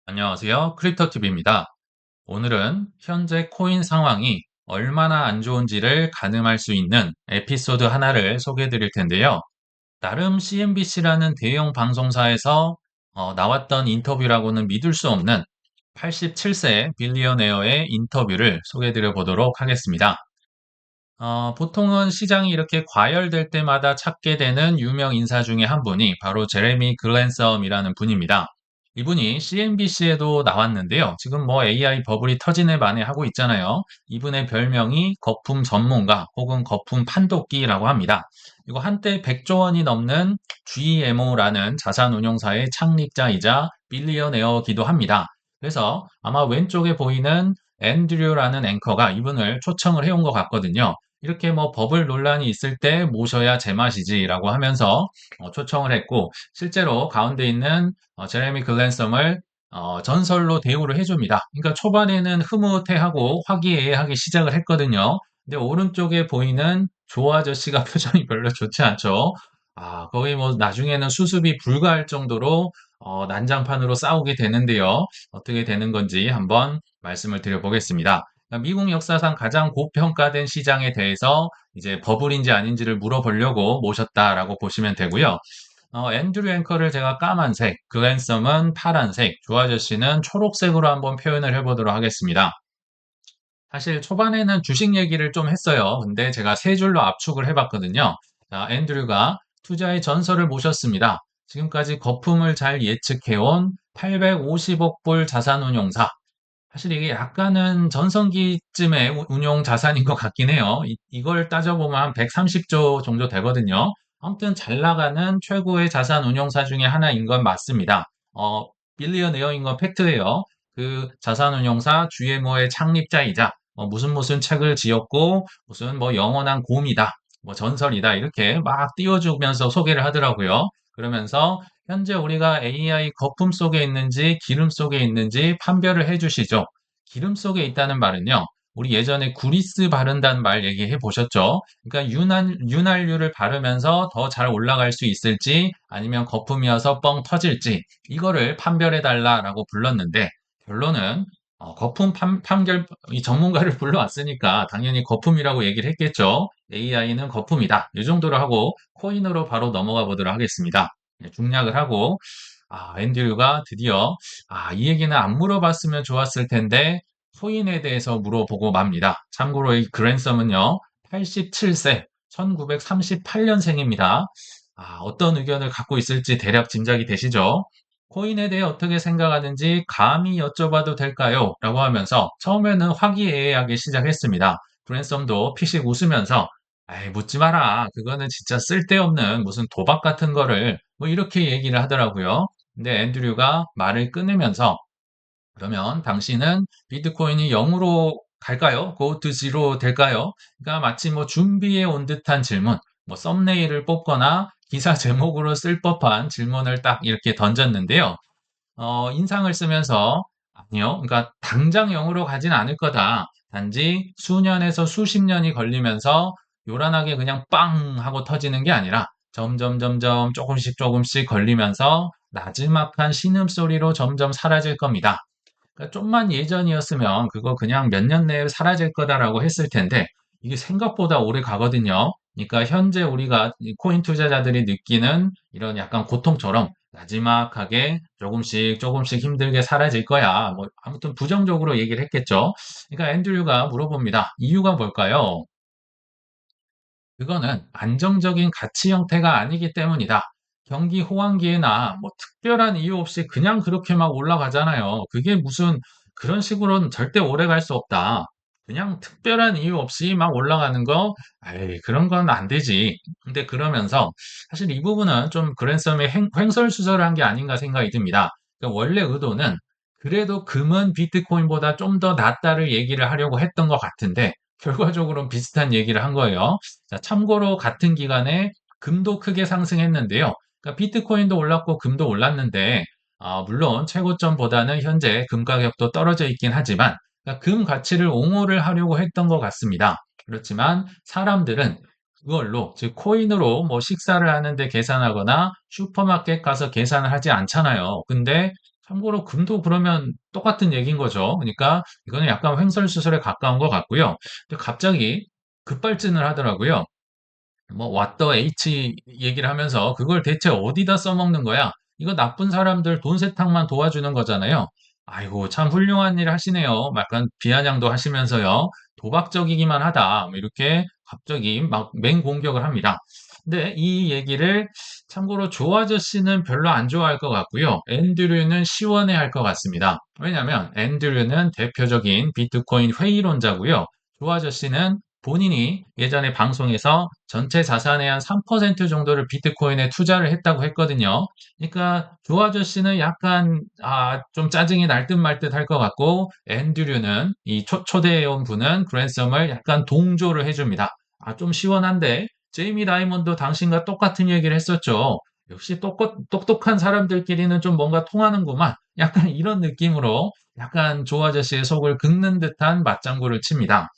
안녕하세요. 크립토TV입니다. 오늘은 현재 코인 상황이 얼마나 안 좋은지를 가늠할 수 있는 에피소드 하나를 소개해 드릴 텐데요. 나름 CNBC라는 대형 방송사에서 나왔던 인터뷰라고는 믿을 수 없는 87세 빌리어네어의 인터뷰를 소개해 드려 보도록 하겠습니다. 보통은 시장이 이렇게 과열될 때마다 찾게 되는 유명 인사 중에 한 분이 바로 제레미 글랜섬이라는 분입니다. 이분이 CNBC에도 나왔는데요. 지금 뭐 AI 버블이 터지네 마네 하고 있잖아요. 이분의 별명이 거품 전문가 혹은 거품 판독기라고 합니다. 이거 한때 100조 원이 넘는 GMO라는 자산운용사의 창립자이자 빌리어네어기도 합니다. 그래서 아마 왼쪽에 보이는 앤드류라는 앵커가 이분을 초청을 해온 것 같거든요. 이렇게 뭐 버블 논란이 있을 때 모셔야 제맛이지라고 하면서 초청을 했고 실제로 가운데 있는 제레미 글랜썸을 전설로 대우를 해줍니다. 그러니까 초반에는 흐뭇해하고 화기애애하게 시작을 했거든요. 근데 오른쪽에 보이는 조 아저씨가 표정이 별로 좋지 않죠. 거의 뭐 나중에는 수습이 불가할 정도로 난장판으로 싸우게 되는데요. 어떻게 되는 건지 한번 말씀을 드려보겠습니다. 그러니까 미국 역사상 가장 고평가된 시장에 대해서 이제 버블인지 아닌지를 물어보려고 모셨다라고 보시면 되고요. 앤드류 앵커를 제가 까만색, 그랜섬은 파란색, 조 아저씨는 초록색으로 한번 표현을 해보도록 하겠습니다. 사실 초반에는 주식 얘기를 좀 했어요. 근데 제가 세 줄로 압축을 해봤거든요. 자, 앤드류가 투자의 전설을 모셨습니다. 지금까지 거품을 잘 예측해온 850억 불 자산운용사. 사실 이게 약간은 전성기쯤의 운용 자산인 것 같긴 해요. 이걸 따져보면 한 130조 정도 되거든요. 아무튼 잘 나가는 최고의 자산 운용사 중에 하나인 건 맞습니다. 빌리어네어인 건 팩트예요. 그 자산 운용사 GMO의 창립자이자 무슨 책을 지었고 무슨 뭐 영원한 곰이다, 뭐 전설이다 이렇게 막 띄워주면서 소개를 하더라고요. 그러면서 현재 우리가 AI 거품 속에 있는지 기름 속에 있는지 판별을 해주시죠. 기름 속에 있다는 말은요. 우리 예전에 구리스 바른다는 말 얘기해 보셨죠? 그러니까 윤활유를 바르면서 더 잘 올라갈 수 있을지 아니면 거품이어서 뻥 터질지 이거를 판별해 달라라고 불렀는데 결론은 거품 판결 이 전문가를 불러왔으니까 당연히 거품이라고 얘기를 했겠죠. AI는 거품이다. 이 정도로 하고 코인으로 바로 넘어가 보도록 하겠습니다. 네, 중략을 하고 앤드류가 드디어 이 얘기는 안 물어봤으면 좋았을 텐데 코인에 대해서 물어보고 맙니다. 참고로 이 그랜섬은요 87세 1938년생입니다. 어떤 의견을 갖고 있을지 대략 짐작이 되시죠? 코인에 대해 어떻게 생각하는지 감히 여쭤봐도 될까요? 라고 하면서 처음에는 화기애애하게 시작했습니다. 그랜섬도 피식 웃으면서 아이, 묻지 마라. 그거는 진짜 쓸데없는 무슨 도박 같은 거를 뭐 이렇게 얘기를 하더라고요. 근데 앤드류가 말을 끊으면서 그러면 당신은 비트코인이 0으로 갈까요? Go to zero 될까요? 그러니까 마치 뭐 준비해 온 듯한 질문, 뭐 썸네일을 뽑거나 기사 제목으로 쓸 법한 질문을 딱 이렇게 던졌는데요. 인상을 쓰면서 아니요. 그러니까 당장 0으로 가진 않을 거다. 단지 수년에서 수십 년이 걸리면서 요란하게 그냥 빵 하고 터지는 게 아니라 점점 조금씩 조금씩 걸리면서 나지막한 신음소리로 점점 사라질 겁니다. 그러니까 좀만 예전이었으면 그거 그냥 몇 년 내에 사라질 거다라고 했을 텐데 이게 생각보다 오래 가거든요. 그러니까 현재 우리가 이 코인 투자자들이 느끼는 이런 약간 고통처럼 나지막하게 조금씩 조금씩 힘들게 사라질 거야. 뭐 아무튼 부정적으로 얘기를 했겠죠. 그러니까 앤드류가 물어봅니다. 이유가 뭘까요? 그거는 안정적인 가치 형태가 아니기 때문이다. 경기 호황기에나 뭐 특별한 이유 없이 그냥 그렇게 막 올라가잖아요. 그게 무슨 그런 식으로는 절대 오래 갈 수 없다. 그냥 특별한 이유 없이 막 올라가는 거, 에이, 그런 건 안 되지. 근데 그러면서 사실 이 부분은 좀 그랜섬이 횡설수설한 게 아닌가 생각이 듭니다. 그러니까 원래 의도는 그래도 금은 비트코인보다 좀 더 낫다를 얘기를 하려고 했던 것 같은데 결과적으로는 비슷한 얘기를 한 거예요. 자, 참고로 같은 기간에 금도 크게 상승했는데요. 그러니까 비트코인도 올랐고 금도 올랐는데, 물론 최고점보다는 현재 금 가격도 떨어져 있긴 하지만, 그러니까 금 가치를 옹호를 하려고 했던 것 같습니다. 그렇지만 사람들은 그걸로, 즉 코인으로 뭐 식사를 하는데 계산하거나 슈퍼마켓 가서 계산을 하지 않잖아요. 근데 참고로 금도 그러면 똑같은 얘기인 거죠. 그러니까 이거는 약간 횡설수설에 가까운 것 같고요. 근데 갑자기 급발진을 하더라고요. 뭐 what the H 얘기를 하면서 그걸 대체 어디다 써먹는 거야? 이거 나쁜 사람들 돈 세탁만 도와주는 거잖아요. 아이고 참 훌륭한 일 하시네요. 약간 비아냥도 하시면서요. 도박적이기만 하다. 뭐 이렇게 갑자기 막 맹공격을 합니다. 근데 이 얘기를 참고로 조 아저씨는 별로 안 좋아할 것 같고요. 앤드류는 시원해할 것 같습니다. 왜냐하면 앤드류는 대표적인 비트코인 회의론자고요. 조 아저씨는 본인이 예전에 방송에서 전체 자산의 한 3% 정도를 비트코인에 투자를 했다고 했거든요. 그러니까 조 아저씨는 약간 좀 짜증이 날 듯 말 듯 할 것 같고 앤드류는 이 초대해온 분은 그랜섬을 약간 동조를 해줍니다. 좀 시원한데 제이미 다이먼도 당신과 똑같은 얘기를 했었죠. 역시 똑똑한 사람들끼리는 좀 뭔가 통하는구만. 약간 이런 느낌으로 약간 조 아저씨의 속을 긁는 듯한 맞장구를 칩니다.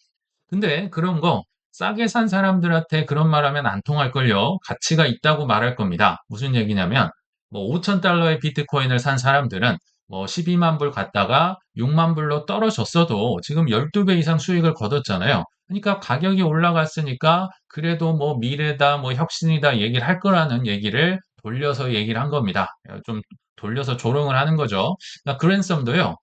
근데 그런 거 싸게 산 사람들한테 그런 말하면 안 통할걸요. 가치가 있다고 말할 겁니다. 무슨 얘기냐면 뭐 5,000달러의 비트코인을 산 사람들은 뭐 12만 불 갔다가 6만 불로 떨어졌어도 지금 12배 이상 수익을 거뒀잖아요. 그러니까 가격이 올라갔으니까 그래도 뭐 미래다, 뭐 혁신이다 얘기를 할 거라는 얘기를 돌려서 얘기를 한 겁니다. 좀 돌려서 조롱을 하는 거죠. 그러니까 그랜섬도요.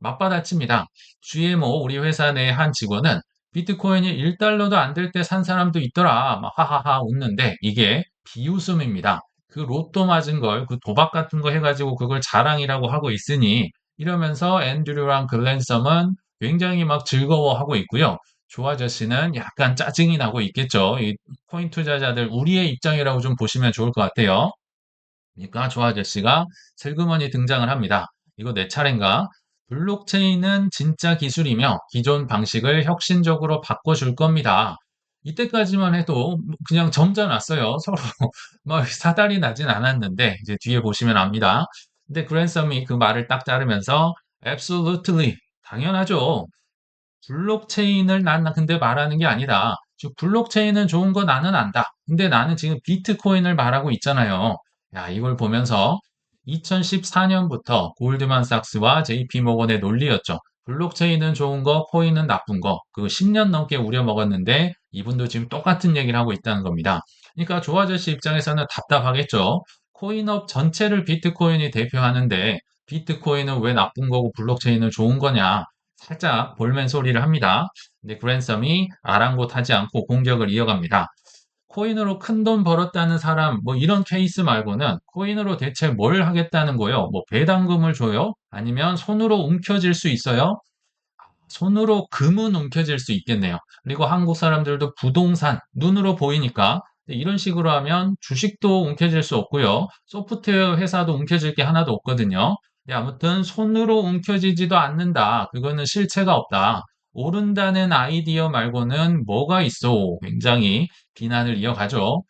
맞받아칩니다. GMO 우리 회사 내 한 직원은 비트코인이 1달러도 안 될 때 산 사람도 있더라. 막 하하하 웃는데 이게 비웃음입니다. 그 로또 맞은 걸, 그 도박 같은 거 해가지고 그걸 자랑이라고 하고 있으니 이러면서 앤드류랑 글랜섬은 굉장히 막 즐거워하고 있고요. 조 아저씨는 약간 짜증이 나고 있겠죠. 이 코인 투자자들 우리의 입장이라고 좀 보시면 좋을 것 같아요. 그러니까 조 아저씨가 슬그머니 등장을 합니다. 이거 내 차례인가? 블록체인은 진짜 기술이며 기존 방식을 혁신적으로 바꿔줄 겁니다. 이때까지만 해도 그냥 점잖았어요. 서로 막 사달이 나진 않았는데 이제 뒤에 보시면 압니다. 근데 그랜섬이 그 말을 딱 자르면서 Absolutely 당연하죠. 블록체인을 난 근데 말하는 게 아니다. 즉 블록체인은 좋은 거 나는 안다. 근데 나는 지금 비트코인을 말하고 있잖아요. 야, 이걸 보면서 2014년부터 골드만삭스와 JP 모건의 논리였죠. 블록체인은 좋은 거, 코인은 나쁜 거. 그거 10년 넘게 우려먹었는데 이분도 지금 똑같은 얘기를 하고 있다는 겁니다. 그러니까 조 아저씨 입장에서는 답답하겠죠. 코인업 전체를 비트코인이 대표하는데 비트코인은 왜 나쁜 거고 블록체인은 좋은 거냐? 살짝 볼멘 소리를 합니다. 근데 그랜섬이 아랑곳하지 않고 공격을 이어갑니다. 코인으로 큰 돈 벌었다는 사람, 뭐 이런 케이스 말고는 코인으로 대체 뭘 하겠다는 거요? 뭐 배당금을 줘요? 아니면 손으로 움켜쥘 수 있어요? 손으로 금은 움켜쥘 수 있겠네요. 그리고 한국 사람들도 부동산, 눈으로 보이니까 이런 식으로 하면 주식도 움켜쥘 수 없고요. 소프트웨어 회사도 움켜쥘 게 하나도 없거든요. 아무튼 손으로 움켜쥐지도 않는다. 그거는 실체가 없다. 오른다는 아이디어 말고는 뭐가 있어? 굉장히 비난을 이어가죠.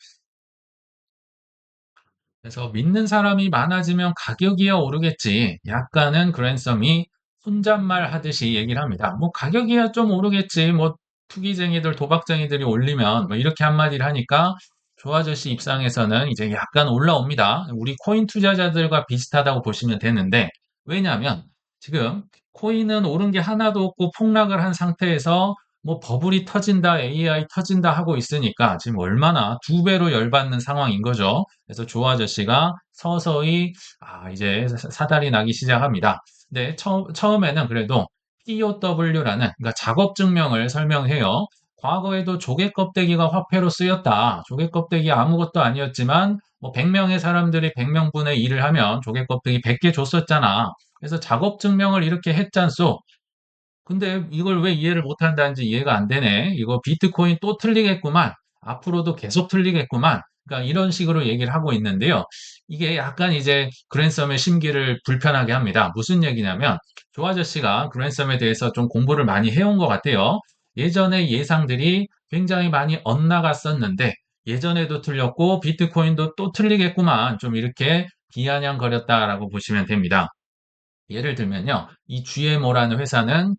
그래서 믿는 사람이 많아지면 가격이야 오르겠지. 약간은 그랜섬이 혼잣말 하듯이 얘기를 합니다. 뭐 가격이야 좀 오르겠지. 뭐 투기쟁이들, 도박쟁이들이 올리면 뭐 이렇게 한마디를 하니까 조 아저씨 입장에서는 이제 약간 올라옵니다. 우리 코인 투자자들과 비슷하다고 보시면 되는데 왜냐하면 지금 코인은 오른 게 하나도 없고 폭락을 한 상태에서 뭐 버블이 터진다, AI 터진다 하고 있으니까 지금 얼마나 두 배로 열받는 상황인 거죠. 그래서 조 아저씨가 서서히 이제 사달이 나기 시작합니다. 근데 처음에는 그래도 POW라는 그러니까 작업 증명을 설명해요. 과거에도 조개 껍데기가 화폐로 쓰였다. 조개 껍데기 아무것도 아니었지만 뭐 100명의 사람들이 100명분의 일을 하면 조개 껍데기 100개 줬었잖아. 그래서 작업 증명을 이렇게 했잖소. 근데 이걸 왜 이해를 못한다는지 이해가 안 되네. 이거 비트코인 또 틀리겠구만. 앞으로도 계속 틀리겠구만. 그러니까 이런 식으로 얘기를 하고 있는데요. 이게 약간 이제 그랜섬의 심기를 불편하게 합니다. 무슨 얘기냐면 조 아저씨가 그랜섬에 대해서 좀 공부를 많이 해온 것 같아요. 예전에 예상들이 굉장히 많이 엇나갔었는데 예전에도 틀렸고 비트코인도 또 틀리겠구만. 좀 이렇게 비아냥거렸다라고 보시면 됩니다. 예를 들면요. 이 GMO라는 회사는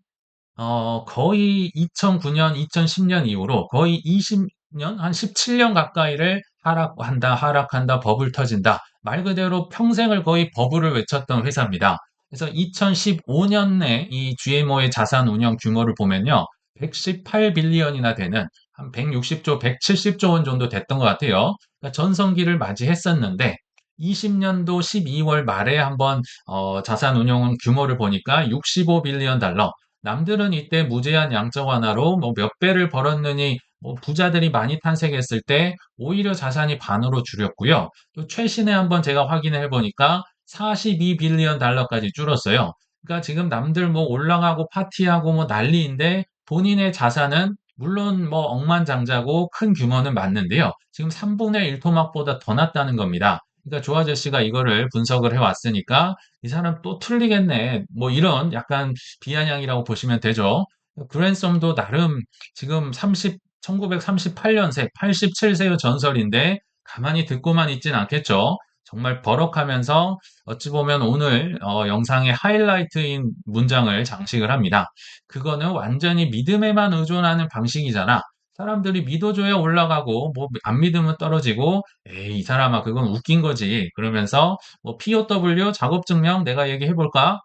거의 2009년, 2010년 이후로 거의 20년, 한 17년 가까이를 하락한다, 하락한다, 버블 터진다. 말 그대로 평생을 거의 버블을 외쳤던 회사입니다. 그래서 2015년에 이 GMO의 자산 운용 규모를 보면요. 118빌리언이나 되는 한 160조, 170조 원 정도 됐던 것 같아요. 그러니까 전성기를 맞이했었는데 20년도 12월 말에 한번 자산 운용 규모를 보니까 65빌리언 달러. 남들은 이때 무제한 양적 완화로 뭐 몇 배를 벌었느니 뭐 부자들이 많이 탄생했을 때 오히려 자산이 반으로 줄였고요. 또 최신에 한번 제가 확인해 보니까 42빌리언 달러까지 줄었어요. 그러니까 지금 남들 뭐 올라가고 파티하고 뭐 난리인데 본인의 자산은 물론 뭐 억만장자고 큰 규모는 맞는데요. 지금 3분의 1 토막보다 더 낮다는 겁니다. 그러니까 조 아저씨가 이거를 분석을 해왔으니까 이 사람 또 틀리겠네. 뭐 이런 약간 비아냥이라고 보시면 되죠. 그랜섬도 나름 지금 1938년생, 87세의 전설인데 가만히 듣고만 있진 않겠죠. 정말 버럭하면서 어찌 보면 오늘 영상의 하이라이트인 문장을 장식을 합니다. 그거는 완전히 믿음에만 의존하는 방식이잖아. 사람들이 믿어줘야 올라가고 뭐 안 믿으면 떨어지고 에이 이 사람아 그건 웃긴 거지. 그러면서 뭐 POW 작업 증명 내가 얘기해 볼까?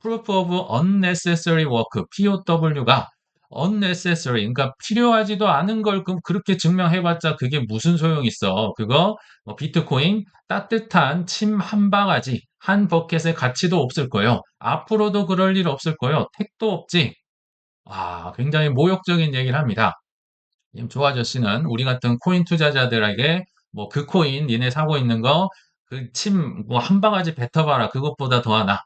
Proof of Unnecessary Work, POW가 unnecessary, 그러니까 필요하지도 않은 걸 그렇게 증명해봤자 그게 무슨 소용 있어. 그거 뭐 비트코인 따뜻한 침 한 바가지, 한 버켓의 가치도 없을 거예요. 앞으로도 그럴 일 없을 거예요. 택도 없지. 와, 굉장히 모욕적인 얘기를 합니다. 조 아저씨는 우리 같은 코인 투자자들에게 뭐 그 코인 니네 사고 있는 거 그 침 뭐 한 바가지 뱉어봐라 그것보다 더하나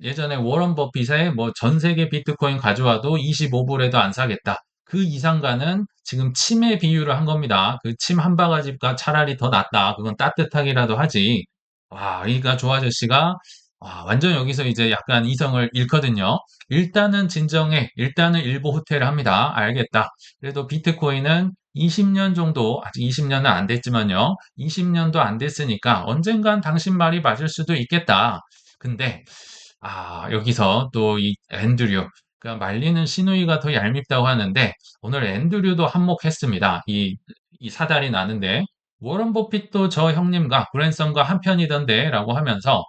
예전에 워런 버핏의 뭐 전 세계 비트코인 가져와도 25불에도 안 사겠다. 그 이상가는 지금 침의 비유를 한 겁니다. 그 침 한 바가지가 차라리 더 낫다. 그건 따뜻하기라도 하지. 와, 그러니까 조 아저씨가 완전 여기서 이제 약간 이성을 잃거든요. 일단은 진정해. 일단은 일부 후퇴를 합니다. 알겠다. 그래도 비트코인은 20년 정도, 아직 20년은 안 됐지만요. 20년도 안 됐으니까 언젠간 당신 말이 맞을 수도 있겠다. 근데 여기서 또 이 앤드류, 그러니까 말리는 시누이가 더 얄밉다고 하는데 오늘 앤드류도 한몫했습니다. 이 사달이 나는데 워런 버핏도 저 형님과 그랜슨과 한편이던데라고 하면서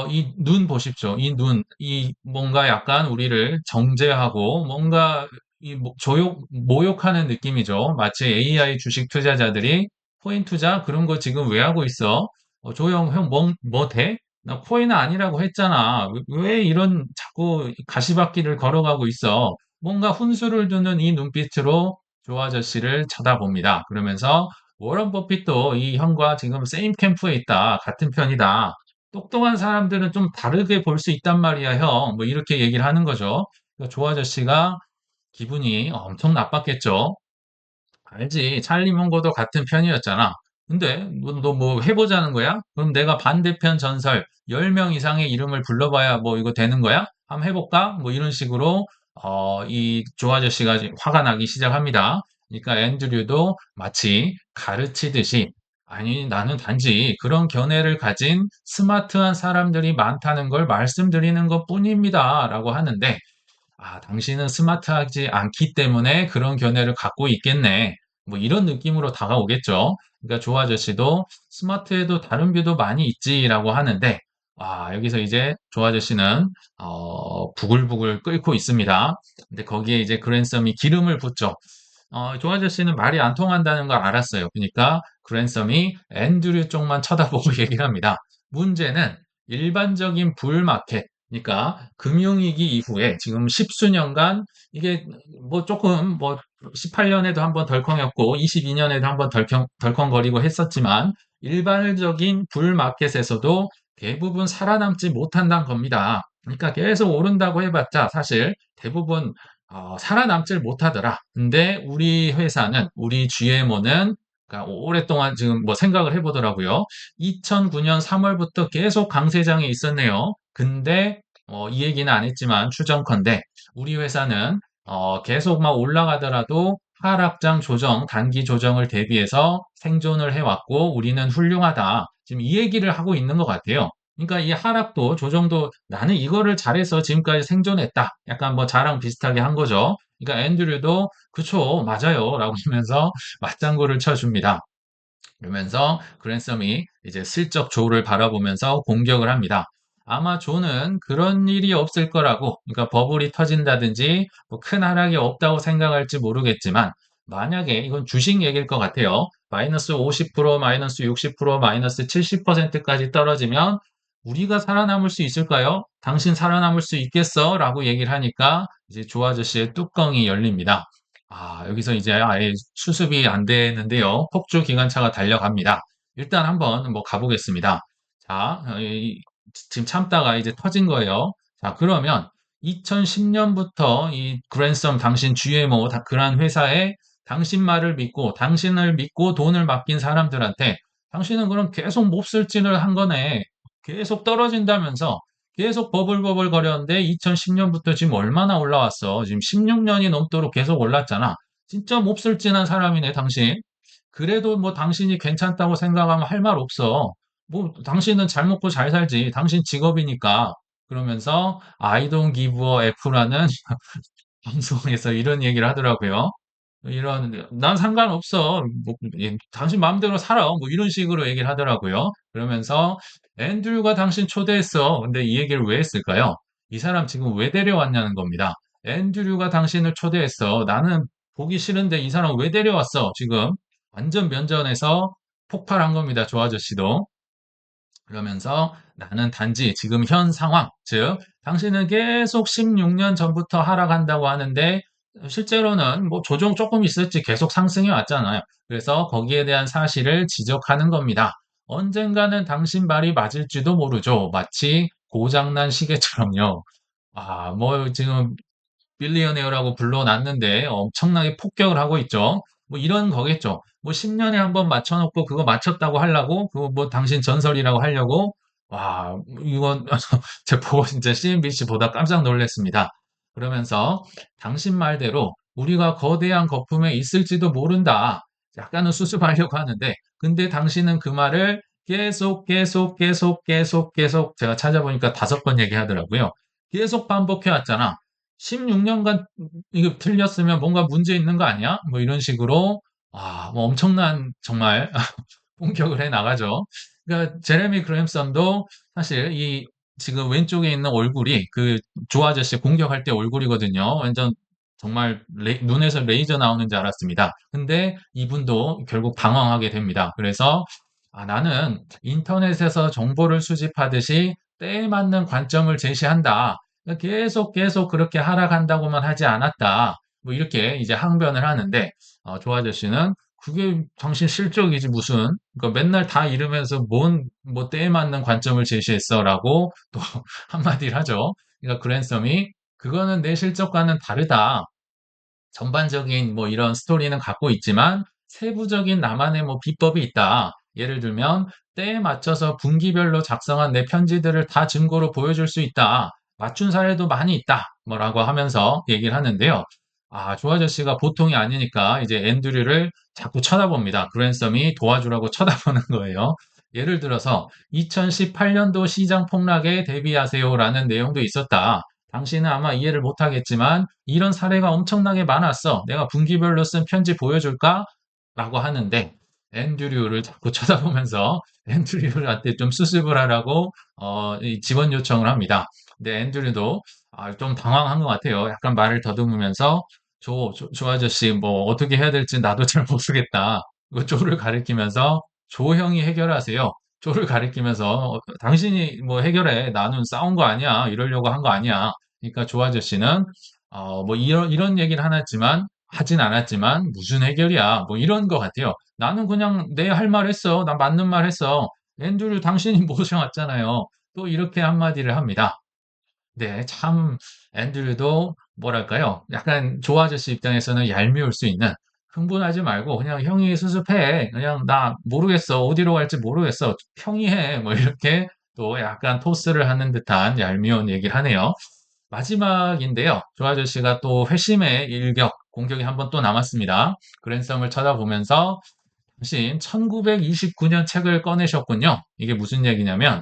이 눈 보십시오. 이 눈, 이 뭔가 약간 우리를 정죄하고 뭔가 모욕하는 느낌이죠. 마치 AI 주식 투자자들이 코인 투자 그런 거 지금 왜 하고 있어? 조용, 형, 뭐 돼? 나 코인 아니라고 했잖아. 왜 이런 자꾸 가시밭길을 걸어가고 있어? 뭔가 훈수를 두는 이 눈빛으로 조 아저씨를 쳐다봅니다. 그러면서 워런 버핏도 이 형과 지금 세임 캠프에 있다. 같은 편이다. 똑똑한 사람들은 좀 다르게 볼 수 있단 말이야, 형. 뭐 이렇게 얘기를 하는 거죠. 그러니까 조 아저씨가 기분이 엄청 나빴겠죠. 알지. 찰리 문고도 같은 편이었잖아. 근데 너 뭐 해보자는 거야? 그럼 내가 반대편 전설 10명 이상의 이름을 불러봐야 뭐 이거 되는 거야? 한번 해볼까? 뭐 이런 식으로 이 조 아저씨가 이제 화가 나기 시작합니다. 그러니까 앤드류도 마치 가르치듯이 아니 나는 단지 그런 견해를 가진 스마트한 사람들이 많다는 걸 말씀드리는 것뿐입니다. 라고 하는데 당신은 스마트하지 않기 때문에 그런 견해를 갖고 있겠네. 뭐 이런 느낌으로 다가오겠죠. 그러니까 조 아저씨도 스마트에도 다른 뷰도 많이 있지라고 하는데, 여기서 이제 조 아저씨는, 부글부글 끓고 있습니다. 근데 거기에 이제 그랜섬이 기름을 붓죠. 조 아저씨는 말이 안 통한다는 걸 알았어요. 그러니까 그랜섬이 앤드류 쪽만 쳐다보고 얘기를 합니다. 문제는 일반적인 불마켓, 그러니까 금융위기 이후에 지금 십수년간 이게 뭐 조금 뭐 18년에도 한번 덜컹했고 22년에도 한번 덜컹거리고 했었지만 일반적인 불마켓에서도 대부분 살아남지 못한다는 겁니다. 그러니까 계속 오른다고 해봤자 사실 대부분 살아남질 못하더라. 근데 우리 회사는 우리 GMO는 그러니까 오랫동안 지금 뭐 생각을 해보더라고요. 2009년 3월부터 계속 강세장에 있었네요. 근데 이 얘기는 안 했지만 추정컨대 우리 회사는 계속 막 올라가더라도 하락장 조정, 단기 조정을 대비해서 생존을 해왔고 우리는 훌륭하다. 지금 이 얘기를 하고 있는 것 같아요. 그러니까 이 하락도 조정도 나는 이거를 잘해서 지금까지 생존했다. 약간 뭐 자랑 비슷하게 한 거죠. 그러니까 앤드류도 그쵸, 맞아요. 라고 하면서 맞장구를 쳐줍니다. 그러면서 그랜섬이 이제 슬쩍 조를 바라보면서 공격을 합니다. 아마 조는 그런 일이 없을 거라고, 그러니까 버블이 터진다든지 뭐 큰 하락이 없다고 생각할지 모르겠지만, 만약에 이건 주식 얘기일 것 같아요. 마이너스 50%, 마이너스 60%, 마이너스 70%까지 떨어지면 우리가 살아남을 수 있을까요? 당신 살아남을 수 있겠어? 라고 얘기를 하니까 이제 조 아저씨의 뚜껑이 열립니다. 여기서 이제 아예 수습이 안 되는데요. 폭주 기관차가 달려갑니다. 일단 한번 뭐 가보겠습니다. 자, 지금 참다가 이제 터진 거예요. 자, 그러면 2010년부터 이 그랜섬 당신 GMO 그런 회사에 당신 말을 믿고 당신을 믿고 돈을 맡긴 사람들한테 당신은 그럼 계속 몹쓸진을 한 거네. 계속 떨어진다면서 계속 버블버블 거렸는데 2010년부터 지금 얼마나 올라왔어? 지금 16년이 넘도록 계속 올랐잖아. 진짜 몹쓸진한 사람이네, 당신. 그래도 뭐 당신이 괜찮다고 생각하면 할 말 없어. 뭐 당신은 잘 먹고 잘 살지. 당신 직업이니까. 그러면서 I don't give a F라는 방송에서 이런 얘기를 하더라고요. 난 상관없어. 뭐, 당신 마음대로 살아. 뭐 이런 식으로 얘기를 하더라고요. 그러면서 앤드류가 당신 초대했어. 근데 이 얘기를 왜 했을까요? 이 사람 지금 왜 데려왔냐는 겁니다. 앤드류가 당신을 초대했어. 나는 보기 싫은데 이 사람 왜 데려왔어? 지금 완전 면전에서 폭발한 겁니다. 조 아저씨도. 그러면서 나는 단지 지금 현 상황, 즉, 당신은 계속 16년 전부터 하락한다고 하는데, 실제로는 뭐 조정 조금 있었지 계속 상승해 왔잖아요. 그래서 거기에 대한 사실을 지적하는 겁니다. 언젠가는 당신 말이 맞을지도 모르죠. 마치 고장난 시계처럼요. 뭐 지금 빌리어네어라고 불러놨는데 엄청나게 폭격을 하고 있죠. 뭐 이런 거겠죠. 뭐 10년에 한번 맞춰놓고 그거 맞췄다고 하려고 그거 뭐 당신 전설이라고 하려고 이건 제가 보고 진짜 CNBC보다 깜짝 놀랐습니다. 그러면서 당신 말대로 우리가 거대한 거품에 있을지도 모른다. 약간은 수습하려고 하는데 근데 당신은 그 말을 계속 제가 찾아보니까 5번 얘기하더라고요. 계속 반복해 왔잖아. 16년간 이거 틀렸으면 뭔가 문제 있는 거 아니야? 뭐 이런 식으로 뭐 엄청난 정말 공격을 해 나가죠. 그러니까 제레미 그램슨도 사실 이 지금 왼쪽에 있는 얼굴이 그 조 아저씨 공격할 때 얼굴이거든요. 완전 정말 눈에서 레이저 나오는 줄 알았습니다. 근데 이분도 결국 방황하게 됩니다. 그래서 나는 인터넷에서 정보를 수집하듯이 때에 맞는 관점을 제시한다. 계속 그렇게 하락한다고만 하지 않았다. 뭐 이렇게 이제 항변을 하는데 조 아저씨는 그게 당신 실적이지 무슨 그러니까 맨날 다 이러면서 뭐 때에 맞는 관점을 제시했어라고 또 한마디를 하죠. 그러니까 그랜섬이 그거는 내 실적과는 다르다. 전반적인 뭐 이런 스토리는 갖고 있지만 세부적인 나만의 뭐 비법이 있다. 예를 들면 때에 맞춰서 분기별로 작성한 내 편지들을 다 증거로 보여줄 수 있다. 맞춘 사례도 많이 있다. 뭐라고 하면서 얘기를 하는데요. 조 아저씨가 보통이 아니니까 이제 앤드류를 자꾸 쳐다봅니다. 그랜섬이 도와주라고 쳐다보는 거예요. 예를 들어서 2018년도 시장 폭락에 대비하세요라는 내용도 있었다. 당신은 아마 이해를 못하겠지만 이런 사례가 엄청나게 많았어. 내가 분기별로 쓴 편지 보여줄까? 라고 하는데 앤드류를 자꾸 쳐다보면서 앤드류한테 좀 수습을 하라고 이 지원 요청을 합니다. 근데 앤드류도 좀 당황한 것 같아요. 약간 말을 더듬으면서 조 아저씨 뭐 어떻게 해야 될지 나도 잘 모르겠다. 그 조를 가리키면서 조 형이 해결하세요. 조를 가리키면서 당신이 뭐 해결해. 나는 싸운 거 아니야. 이러려고 한 거 아니야. 그러니까 조 아저씨는 뭐 이런 얘기를 하진 않았지만 무슨 해결이야. 뭐 이런 것 같아요. 나는 그냥 내 할 말 했어. 나 맞는 말 했어. 앤드류 당신이 모셔왔잖아요. 또 이렇게 한마디를 합니다. 네, 참 앤드류도 뭐랄까요? 약간 조 아저씨 입장에서는 얄미울 수 있는 흥분하지 말고 그냥 형이 수습해. 그냥 나 모르겠어. 어디로 갈지 모르겠어. 형이 해. 뭐 이렇게 또 약간 토스를 하는 듯한 얄미운 얘기를 하네요. 마지막인데요. 조 아저씨가 또 회심의 일격 공격이 한 번 또 남았습니다. 그랜섬을 쳐다보면서 당신 1929년 책을 꺼내셨군요. 이게 무슨 얘기냐면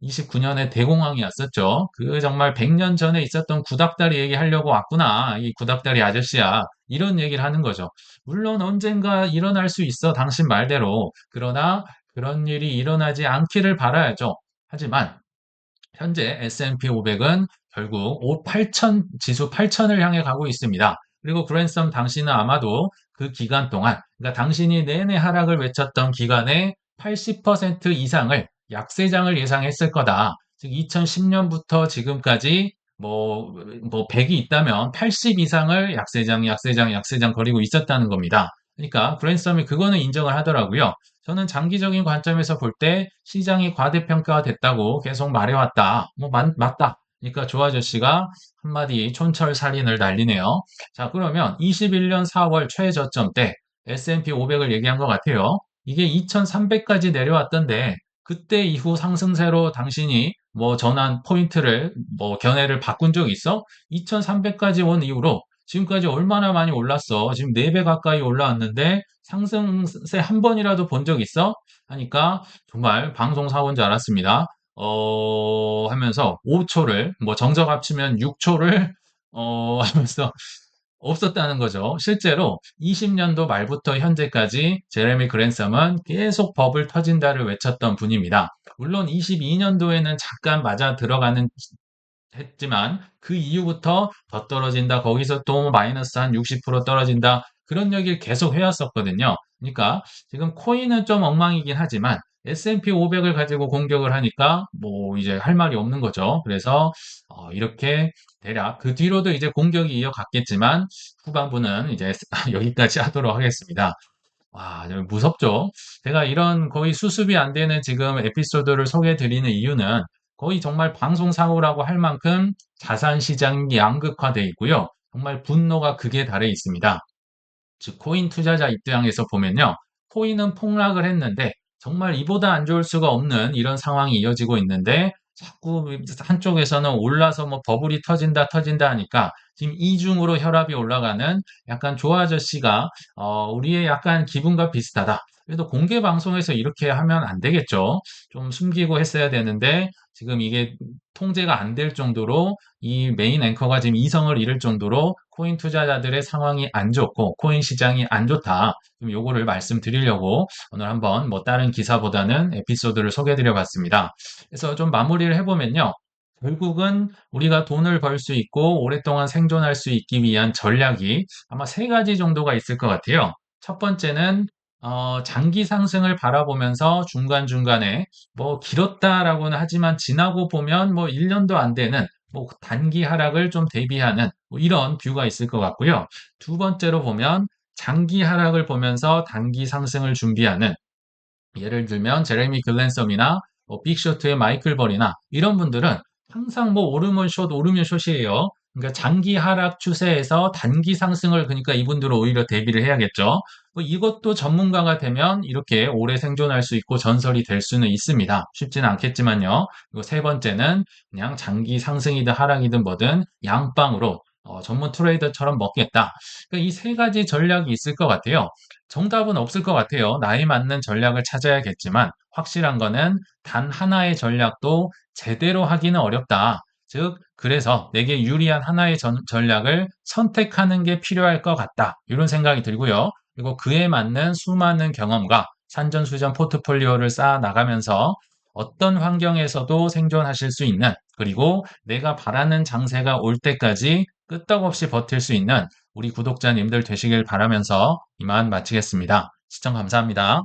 29년에 대공황이 왔었죠. 그 정말 100년 전에 있었던 구닥다리 얘기하려고 왔구나. 이 구닥다리 아저씨야. 이런 얘기를 하는 거죠. 물론 언젠가 일어날 수 있어. 당신 말대로. 그러나 그런 일이 일어나지 않기를 바라야죠. 하지만 현재 S&P 500은 결국 8천, 지수 8천을 향해 가고 있습니다. 그리고 그랜섬 당신은 아마도 그 기간 동안, 그러니까 당신이 내내 하락을 외쳤던 기간에 80% 이상을 약세장을 예상했을 거다. 즉 2010년부터 지금까지 뭐 100이 있다면 80 이상을 약세장 거리고 있었다는 겁니다. 그러니까 그랜섬이 그거는 인정을 하더라고요. 저는 장기적인 관점에서 볼 때 시장이 과대평가됐다고 계속 말해왔다. 맞다. 그러니까 조 아저씨가 한마디 촌철살인을 날리네요. 자, 그러면 21년 4월 최저점 때 S&P 500을 얘기한 것 같아요. 이게 2300까지 내려왔던데 그때 이후 상승세로 당신이 뭐 전환 포인트를 견해를 바꾼 적 있어? 2300까지 온 이후로 지금까지 얼마나 많이 올랐어? 지금 4배 가까이 올라왔는데 상승세 한 번이라도 본 적 있어? 하니까 정말 방송 사고인 줄 알았습니다. 하면서 5초를, 정적 합치면 6초를, 하면서 없었다는 거죠. 실제로 20년도 말부터 현재까지 제레미 그랜섬은 계속 버블 터진다를 외쳤던 분입니다. 물론 22년도에는 잠깐 맞아 들어가는 했지만 그 이후부터 더 떨어진다. 거기서 또 마이너스 한 60% 떨어진다. 그런 얘기를 계속 해왔었거든요. 그러니까 지금 코인은 좀 엉망이긴 하지만 S&P 500을 가지고 공격을 하니까 뭐 이제 할 말이 없는 거죠. 그래서 이렇게 대략 그 뒤로도 이제 공격이 이어갔겠지만 후반부는 이제 여기까지 하도록 하겠습니다. 와, 좀 무섭죠? 제가 이런 거의 수습이 안 되는 지금 에피소드를 소개해 드리는 이유는 거의 정말 방송사고라고 할 만큼 자산 시장이 양극화돼 있고요. 정말 분노가 극에 달해 있습니다. 즉 코인 투자자 입장에서 보면요. 코인은 폭락을 했는데 정말 이보다 안 좋을 수가 없는 이런 상황이 이어지고 있는데 자꾸 한쪽에서는 올라서 뭐 버블이 터진다 하니까 지금 이중으로 혈압이 올라가는 약간 조 아저씨가 우리의 약간 기분과 비슷하다. 그래도 공개 방송에서 이렇게 하면 안 되겠죠. 좀 숨기고 했어야 되는데 지금 이게 통제가 안 될 정도로 이 메인 앵커가 지금 이성을 잃을 정도로 코인 투자자들의 상황이 안 좋고 코인 시장이 안 좋다. 좀 요거를 말씀드리려고 오늘 한번 다른 기사보다는 에피소드를 소개해 드려 봤습니다. 그래서 좀 마무리를 해보면요. 결국은 우리가 돈을 벌 수 있고 오랫동안 생존할 수 있기 위한 전략이 아마 세 가지 정도가 있을 것 같아요. 첫 번째는 장기 상승을 바라보면서 중간중간에 길었다라고는 하지만 지나고 보면 1년도 안 되는 단기 하락을 좀 대비하는 이런 뷰가 있을 것 같고요. 두 번째로 보면 장기 하락을 보면서 단기 상승을 준비하는 예를 들면 제레미 글랜섬이나 빅쇼트의 마이클 버리나 이런 분들은 항상 오르면 숏이에요. 그러니까 장기 하락 추세에서 단기 상승을 그러니까 이분들은 오히려 대비를 해야겠죠. 이것도 전문가가 되면 이렇게 오래 생존할 수 있고 전설이 될 수는 있습니다. 쉽지는 않겠지만요. 그리고 세 번째는 그냥 장기 상승이든 하락이든 뭐든 양방으로 전문 트레이더처럼 먹겠다. 그러니까 이 세 가지 전략이 있을 것 같아요. 정답은 없을 것 같아요. 나에 맞는 전략을 찾아야겠지만 확실한 거는 단 하나의 전략도 제대로 하기는 어렵다. 즉, 그래서 내게 유리한 하나의 전략을 선택하는 게 필요할 것 같다. 이런 생각이 들고요. 그리고 그에 맞는 수많은 경험과 산전수전 포트폴리오를 쌓아 나가면서 어떤 환경에서도 생존하실 수 있는 그리고 내가 바라는 장세가 올 때까지 끄떡없이 버틸 수 있는 우리 구독자님들 되시길 바라면서 이만 마치겠습니다. 시청 감사합니다.